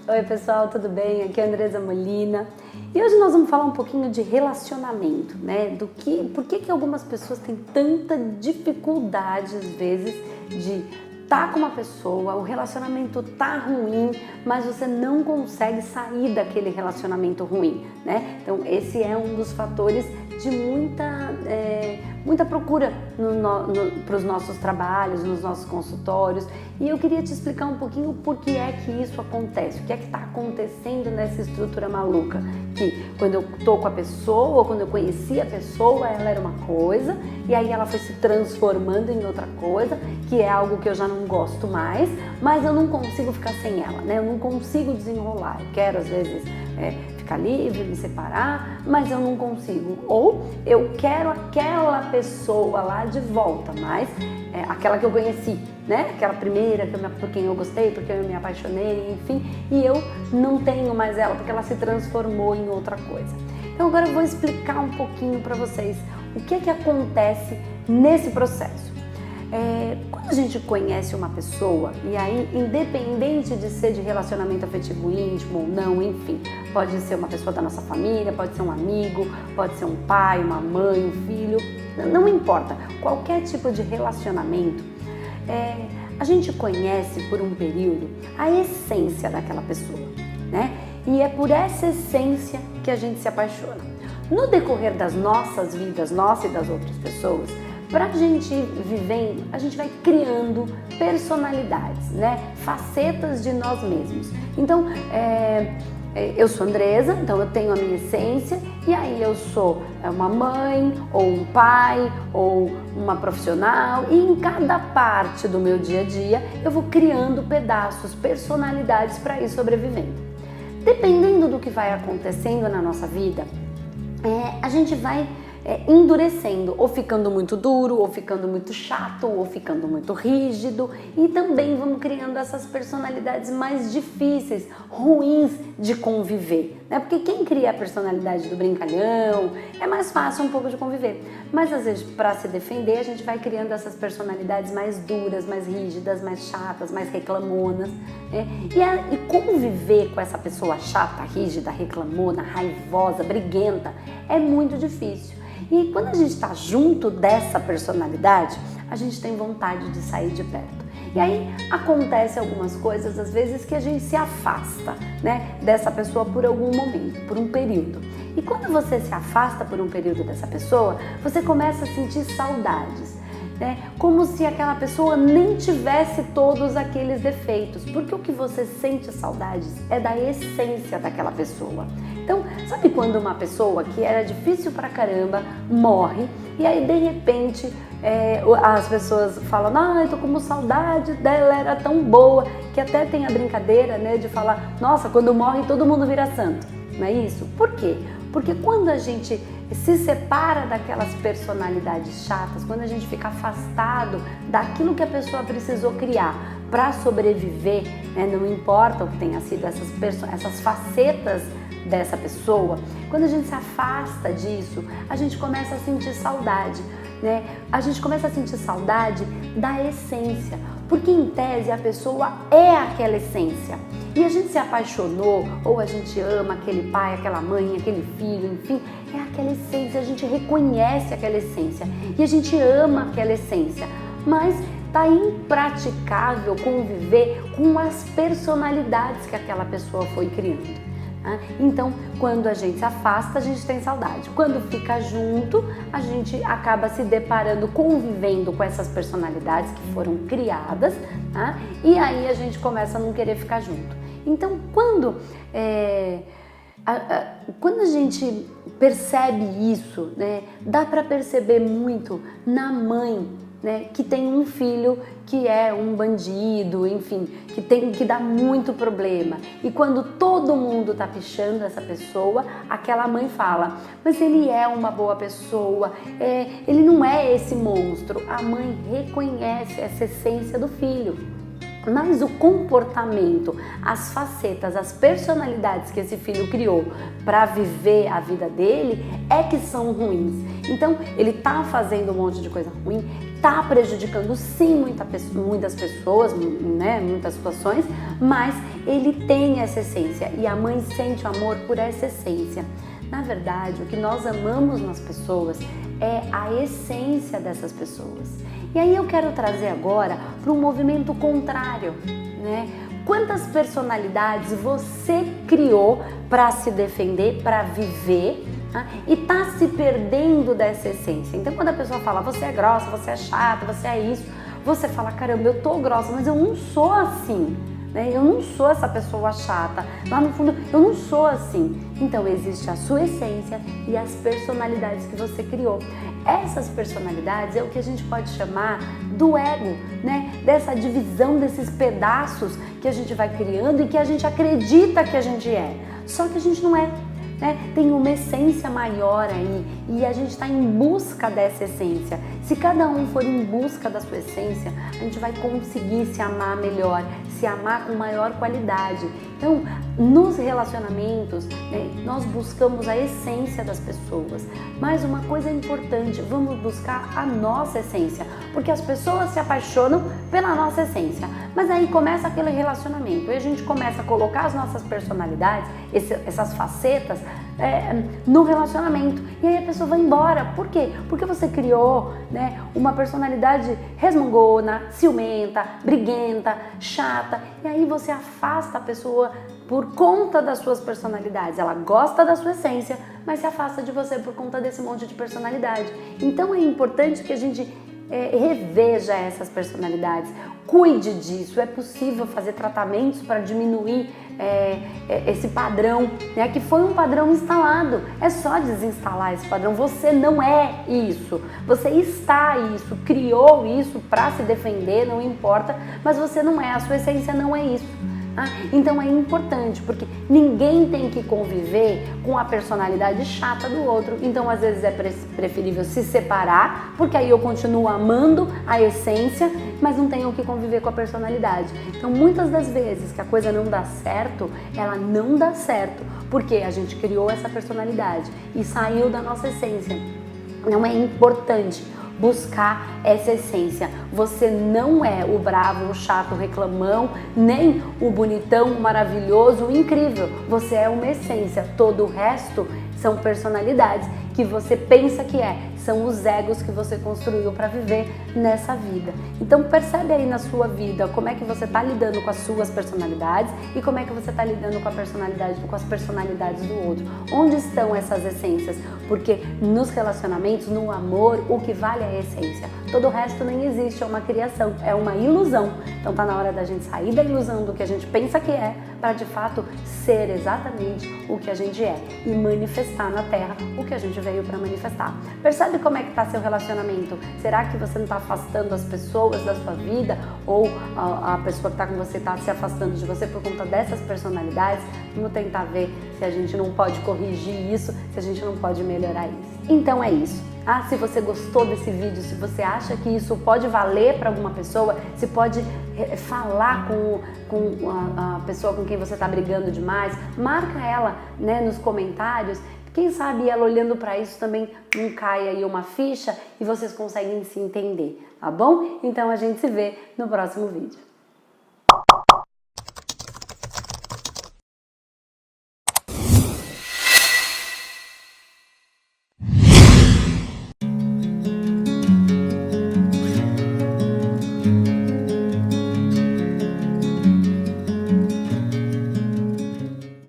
Oi pessoal, tudo bem? Aqui é a Andresa Molina e hoje nós vamos falar um pouquinho de relacionamento, né? Por que algumas pessoas têm tanta dificuldade às vezes de estar com uma pessoa, o relacionamento tá ruim, mas você não consegue sair daquele relacionamento ruim, né? Então esse é um dos fatores de muita procura para os nossos trabalhos, nos nossos consultórios, e eu queria te explicar um pouquinho por que é que isso acontece, o que é que está acontecendo nessa estrutura maluca, que quando eu tô com a pessoa, ou quando eu conheci a pessoa, ela era uma coisa, e aí ela foi se transformando em outra coisa, que é algo que eu já não gosto mais, mas eu não consigo ficar sem ela, né? Eu não consigo desenrolar, eu quero às vezes ficar livre, me separar, mas eu não consigo. Ou eu quero aquela pessoa lá de volta, mas aquela que eu conheci, né? Aquela primeira por quem eu gostei, porque eu me apaixonei, enfim, e eu não tenho mais ela porque ela se transformou em outra coisa. Então agora eu vou explicar um pouquinho para vocês o que é que acontece nesse processo. Quando a gente conhece uma pessoa, e aí independente de ser de relacionamento afetivo íntimo ou não, enfim, pode ser uma pessoa da nossa família, pode ser um amigo, pode ser um pai, uma mãe, um filho, não importa, qualquer tipo de relacionamento, a gente conhece por um período a essência daquela pessoa, né? E é por essa essência que a gente se apaixona. No decorrer das nossas vidas, nossa e das outras pessoas, para a gente ir vivendo, a gente vai criando personalidades, né? Facetas de nós mesmos. Então, eu sou Andresa, então eu tenho a minha essência, e aí eu sou uma mãe, ou um pai, ou uma profissional, e em cada parte do meu dia a dia eu vou criando pedaços, personalidades para ir sobrevivendo. Dependendo do que vai acontecendo na nossa vida, a gente vai endurecendo, ou ficando muito duro, ou ficando muito chato, ou ficando muito rígido, e também vamos criando essas personalidades mais difíceis, ruins de conviver, né? Porque quem cria a personalidade do brincalhão é mais fácil um pouco de conviver, mas às vezes para se defender a gente vai criando essas personalidades mais duras, mais rígidas, mais chatas, mais reclamonas, né? E conviver com essa pessoa chata, rígida, reclamona, raivosa, briguenta é muito difícil. E quando a gente está junto dessa personalidade, a gente tem vontade de sair de perto. E aí acontece algumas coisas, às vezes, que a gente se afasta, né, dessa pessoa por algum momento, por um período. E quando você se afasta por um período dessa pessoa, você começa a sentir saudades, né? Como se aquela pessoa nem tivesse todos aqueles defeitos, porque o que você sente saudades é da essência daquela pessoa. Então, sabe quando uma pessoa que era difícil pra caramba morre e aí de repente as pessoas falam, eu tô com saudade dela, era tão boa, que até tem a brincadeira, né, de falar, nossa, quando morre todo mundo vira santo, não é isso? Por quê? Porque quando a gente se separa daquelas personalidades chatas, quando a gente fica afastado daquilo que a pessoa precisou criar para sobreviver, né, não importa o que tenha sido essas facetas dessa pessoa, quando a gente se afasta disso, a gente começa a sentir saudade, né? A gente começa a sentir saudade da essência, porque em tese a pessoa é aquela essência. E a gente se apaixonou, ou a gente ama aquele pai, aquela mãe, aquele filho, enfim, é aquela essência, a gente reconhece aquela essência e a gente ama aquela essência, mas tá impraticável conviver com as personalidades que aquela pessoa foi criando. Então, quando a gente se afasta, a gente tem saudade. Quando fica junto, a gente acaba se deparando, convivendo com essas personalidades que foram criadas, e aí a gente começa a não querer ficar junto. Então, quando a gente percebe isso, né, dá para perceber muito na mãe, né, que tem um filho que é um bandido, enfim, que dá muito problema. E quando todo mundo tá pichando essa pessoa, aquela mãe fala, mas ele é uma boa pessoa, ele não é esse monstro. A mãe reconhece essa essência do filho. Mas o comportamento, as facetas, as personalidades que esse filho criou para viver a vida dele é que são ruins. Então ele tá fazendo um monte de coisa ruim, tá prejudicando sim muitas pessoas, né, muitas situações, mas ele tem essa essência e a mãe sente o amor por essa essência. Na verdade, o que nós amamos nas pessoas é a essência dessas pessoas. E aí eu quero trazer agora para um movimento contrário, né? Quantas personalidades você criou para se defender, para viver, tá? E tá se perdendo dessa essência. Então quando a pessoa fala, você é grossa, você é chata, você é isso, você fala, caramba, eu tô grossa, mas eu não sou assim. Eu não sou essa pessoa chata, lá no fundo eu não sou assim. Então existe a sua essência e as personalidades que você criou. Essas personalidades é o que a gente pode chamar do ego, né? Dessa divisão, desses pedaços que a gente vai criando e que a gente acredita que a gente é, só que a gente não é. Tem uma essência maior aí e a gente está em busca dessa essência. Se cada um for em busca da sua essência, a gente vai conseguir se amar melhor, se amar com maior qualidade. Então, nos relacionamentos, nós buscamos a essência das pessoas. Mas uma coisa importante, vamos buscar a nossa essência, porque as pessoas se apaixonam pela nossa essência. Mas aí começa aquele relacionamento e a gente começa a colocar as nossas personalidades, essas facetas, no relacionamento. E aí a pessoa vai embora. Por quê? Porque você criou, uma personalidade resmungona, ciumenta, briguenta, chata. E aí você afasta a pessoa por conta das suas personalidades. Ela gosta da sua essência, mas se afasta de você por conta desse monte de personalidade. Então é importante que a gente reveja essas personalidades, cuide disso. É possível fazer tratamentos para diminuir esse padrão, que foi um padrão instalado. É só desinstalar esse padrão. Você não é isso, você está isso, criou isso para se defender, não importa, mas você não é, a sua essência não é isso. Então é importante, porque ninguém tem que conviver com a personalidade chata do outro. Então às vezes é preferível se separar, porque aí eu continuo amando a essência, mas não tenho que conviver com a personalidade. Então muitas das vezes que a coisa não dá certo, ela não dá certo porque a gente criou essa personalidade e saiu da nossa essência. Não é importante buscar essa essência. Você não é o bravo, o chato, o reclamão, nem o bonitão, o maravilhoso, o incrível. Você é uma essência. Todo o resto são personalidades que você pensa que são os egos que você construiu para viver nessa vida. Então percebe aí na sua vida como é que você está lidando com as suas personalidades e como é que você está lidando com as personalidades do outro. Onde estão essas essências? Porque nos relacionamentos, no amor, o que vale é a essência. Todo o resto nem existe, é uma criação, é uma ilusão. Então tá na hora da gente sair da ilusão do que a gente pensa que é, para de fato ser exatamente o que a gente é e manifestar na Terra o que a gente veio para manifestar. Percebe como é que está seu relacionamento? Será que você não está afastando as pessoas da sua vida ou a pessoa que está com você está se afastando de você por conta dessas personalidades? Vamos tentar ver se a gente não pode corrigir isso, se a gente não pode melhorar isso. Então é isso. Se você gostou desse vídeo, se você acha que isso pode valer para alguma pessoa, se pode falar com a pessoa com quem você está brigando demais, marca ela, nos comentários. Quem sabe ela olhando para isso também não cai aí uma ficha e vocês conseguem se entender, tá bom? Então a gente se vê no próximo vídeo.